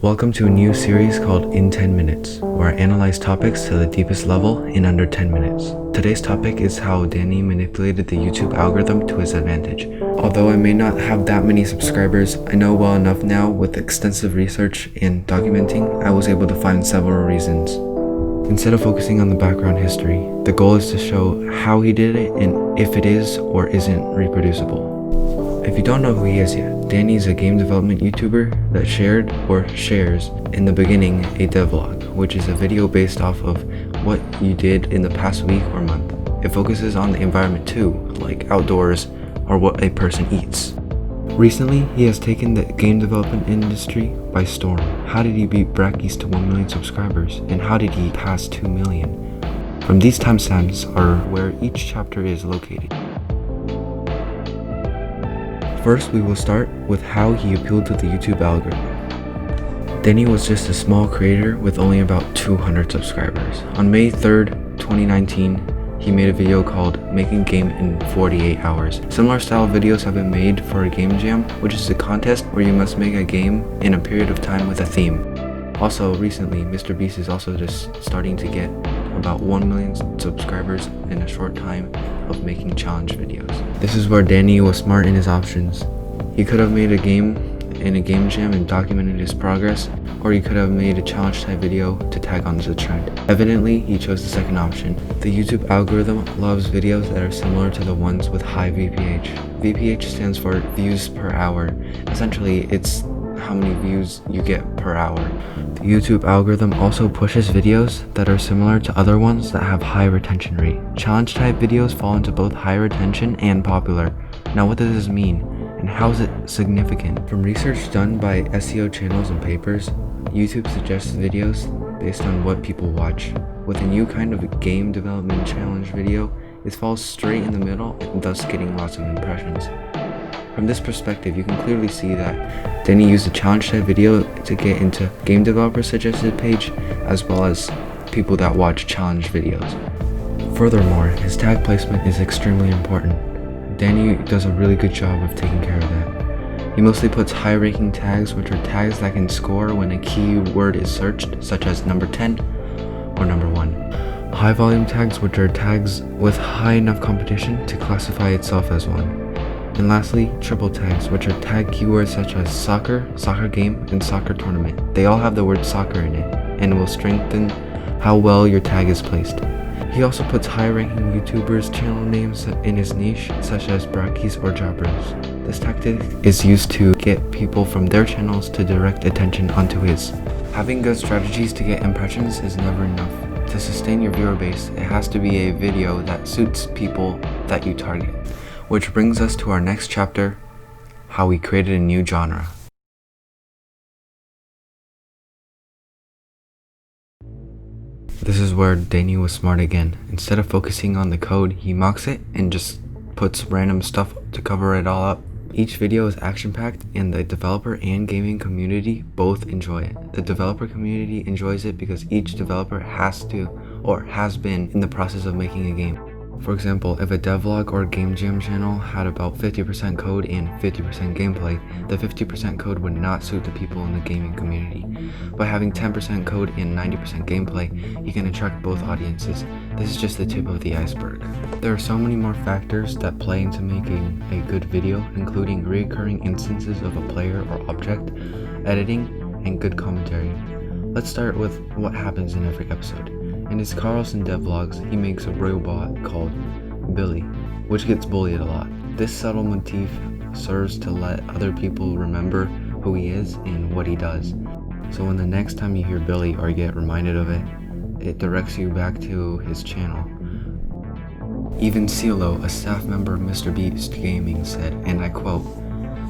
Welcome to a new series called In 10 Minutes, where I analyze topics to the deepest level in under 10 minutes. Today's topic is how Dani manipulated the YouTube algorithm to his advantage. Although I may not have that many subscribers, I know well enough now with extensive research and documenting, I was able to find several reasons. Instead of focusing on the background history, the goal is to show how he did it and if it is or isn't reproducible. If you don't know who he is yet, Dani is a game development YouTuber that shared or shares in the beginning a devlog, which is a video based off of what you did in the past week or month. It focuses on the environment too, like outdoors or what a person eats. Recently, he has taken the game development industry by storm. How did he beat Brackeys to 1 million subscribers? And how did he pass 2 million? From these timestamps are where each chapter is located. First, we will start with how he appealed to the YouTube algorithm. Dani was just a small creator with only about 200 subscribers. On May 3rd, 2019, he made a video called Making Game in 48 Hours. Similar style videos have been made for a game jam, which is a contest where you must make a game in a period of time with a theme. Also, recently, Mr. Beast is also just starting to get about 1 million subscribers in a short time of making challenge videos. This is where Dani was smart in his options. He could have made a game in a game jam and documented his progress, or he could have made a challenge type video to tag on to the trend. Evidently, he chose the second option. The YouTube algorithm loves videos that are similar to the ones with high VPH. VPH stands for views per hour. Essentially, it's how many views you get per hour. The YouTube algorithm also pushes videos that are similar to other ones that have high retention rate. Challenge type videos fall into both high retention and popular. Now what does this mean? And how is it significant? From research done by SEO channels and papers, YouTube suggests videos based on what people watch. With a new kind of game development challenge video, it falls straight in the middle and thus getting lots of impressions. From this perspective, you can clearly see that Dani used a challenge type video to get into game developer suggested page as well as people that watch challenge videos. Furthermore, his tag placement is extremely important. Dani does a really good job of taking care of that. He mostly puts high ranking tags, which are tags that can score when a keyword is searched, such as number 10 or number 1. High volume tags, which are tags with high enough competition to classify itself as one. And lastly, triple tags, which are tag keywords such as soccer, soccer game, and soccer tournament. They all have the word soccer in it, and will strengthen how well your tag is placed. He also puts high-ranking YouTubers' channel names in his niche, such as Brackeys or Jobbers. This tactic is used to get people from their channels to direct attention onto his. Having good strategies to get impressions is never enough. To sustain your viewer base, it has to be a video that suits people that you target. Which brings us to our next chapter, how we created a new genre. This is where Dani was smart again. Instead of focusing on the code, he mocks it and just puts random stuff to cover it all up. Each video is action-packed and the developer and gaming community both enjoy it. The developer community enjoys it because each developer has to or has been in the process of making a game. For example, if a devlog or game jam channel had about 50% code and 50% gameplay, the 50% code would not suit the people in the gaming community. By having 10% code and 90% gameplay, you can attract both audiences. This is just the tip of the iceberg. There are so many more factors that play into making a good video, including recurring instances of a player or object, editing, and good commentary. Let's start with what happens in every episode. In his Carlson devlogs, he makes a robot called Billy, which gets bullied a lot. This subtle motif serves to let other people remember who he is and what he does. So when the next time you hear Billy or get reminded of it, it directs you back to his channel. Even CeeLo, a staff member of Mr. Beast Gaming, said, and I quote,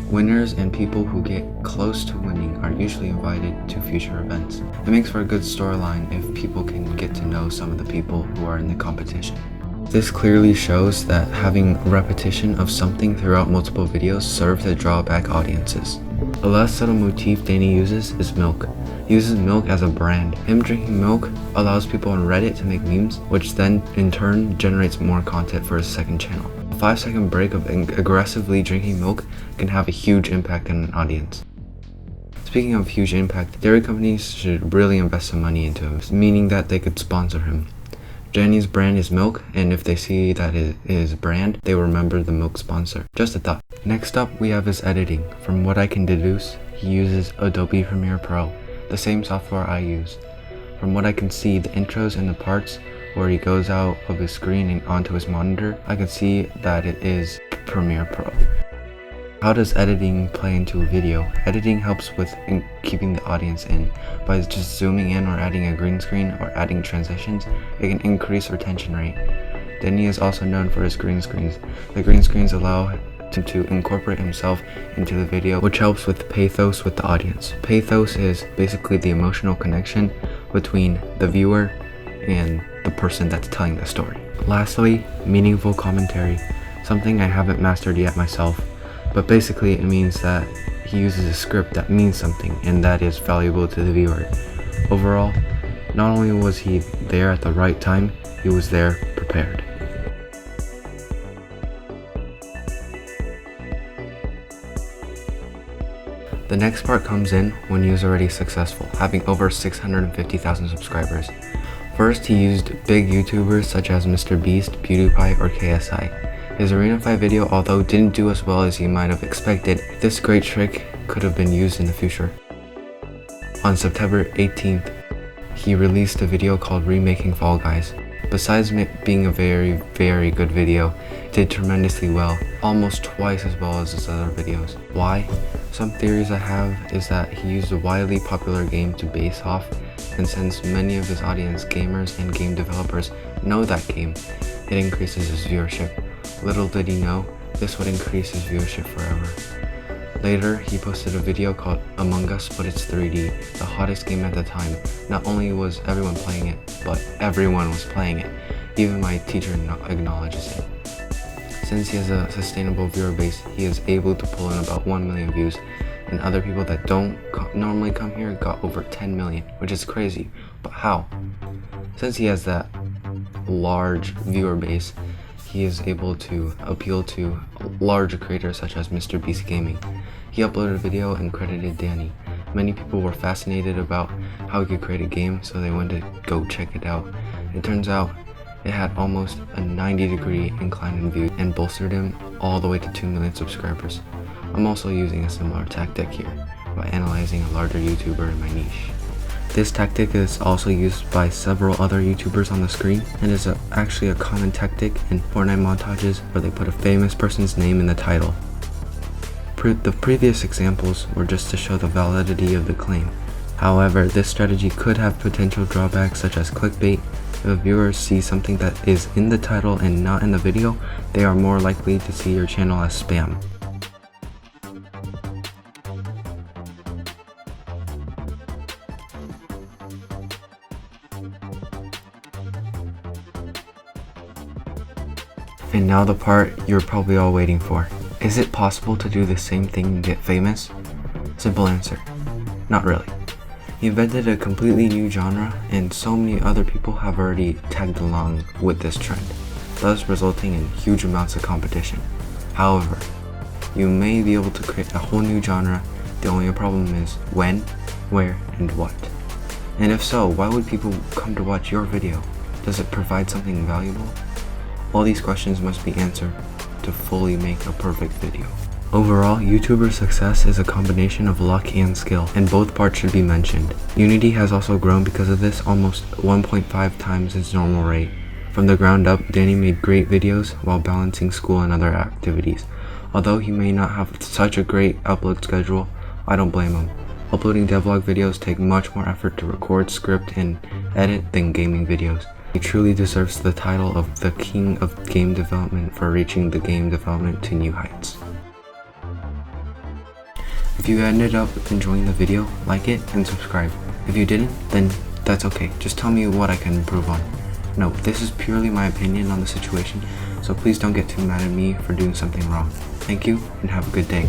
"Winners and people who get close to winning are usually invited to future events." It makes for a good storyline if people can get to know some of the people who are in the competition. This clearly shows that having repetition of something throughout multiple videos serves to draw back audiences. The last subtle motif Dani uses is milk. He uses milk as a brand. Him drinking milk allows people on Reddit to make memes, which then in turn generates more content for his second channel. A 5-second break of aggressively drinking milk can have a huge impact on an audience. Speaking of huge impact, dairy companies should really invest some money into him, meaning that they could sponsor him. Dani's brand is milk, and if they see that it is brand, they will remember the milk sponsor. Just a thought. Next up, we have his editing. From what I can deduce, he uses Adobe Premiere Pro, the same software I use. From what I can see, the intros and the parts where he goes out of his screen and onto his monitor, I can see that it is Premiere Pro. How does editing play into a video? Editing helps with keeping the audience in. By just zooming in or adding a green screen or adding transitions, it can increase retention rate. Dani is also known for his green screens. The green screens allow him to incorporate himself into the video, which helps with pathos with the audience. Pathos is basically the emotional connection between the viewer and the person that's telling the story. Lastly, meaningful commentary, something I haven't mastered yet myself. But basically it means that he uses a script that means something and that is valuable to the viewer. Overall, not only was he there at the right time, he was there prepared. The next part comes in when he was already successful, having over 650,000 subscribers. First, he used big YouTubers such as Mr. Beast, PewDiePie, or KSI. His Arena 5 video, although didn't do as well as he might have expected, this great trick could have been used in the future. On September 18th, he released a video called Remaking Fall Guys. Besides being a very good video, it did tremendously well, almost twice as well as his other videos. Why? Some theories I have is that he used a widely popular game to base off, and since many of his audience, gamers and game developers, know that game, it increases his viewership. Little did he know, this would increase his viewership forever. Later, he posted a video called Among Us, but it's 3D, the hottest game at the time. Not only was everyone playing it, but everyone was playing it. Even my teacher acknowledges it. Since he has a sustainable viewer base, he is able to pull in about 1 million views, and other people that don't normally come here got over 10 million, which is crazy. But how? Since he has that large viewer base, he is able to appeal to larger creators such as Mr. Beast Gaming. He uploaded a video and credited Dani. Many people were fascinated about how he could create a game, so they went to go check it out. It turns out it had almost a 90-degree incline in views and bolstered him all the way to 2 million subscribers. I'm also using a similar tactic here by analyzing a larger YouTuber in my niche. This tactic is also used by several other YouTubers on the screen and is actually a common tactic in Fortnite montages where they put a famous person's name in the title. The previous examples were just to show the validity of the claim. However, this strategy could have potential drawbacks such as clickbait. If a viewer sees something that is in the title and not in the video, they are more likely to see your channel as spam. And now the part you're probably all waiting for. Is it possible to do the same thing and get famous? Simple answer, not really. He invented a completely new genre, and so many other people have already tagged along with this trend, thus resulting in huge amounts of competition. However, you may be able to create a whole new genre, the only problem is when, where, and what. And if so, why would people come to watch your video? Does it provide something valuable? All these questions must be answered to fully make a perfect video. Overall, YouTuber success is a combination of luck and skill, and both parts should be mentioned. Unity has also grown because of this, almost 1.5 times its normal rate. From the ground up, Dani made great videos while balancing school and other activities. Although he may not have such a great upload schedule, I don't blame him. Uploading devlog videos take much more effort to record, script, and edit than gaming videos. He truly deserves the title of the King of Game Development for reaching the game development to new heights. If you ended up enjoying the video, like it and subscribe. If you didn't, then that's okay. Just tell me what I can improve on. No, this is purely my opinion on the situation, so please don't get too mad at me for doing something wrong. Thank you and have a good day.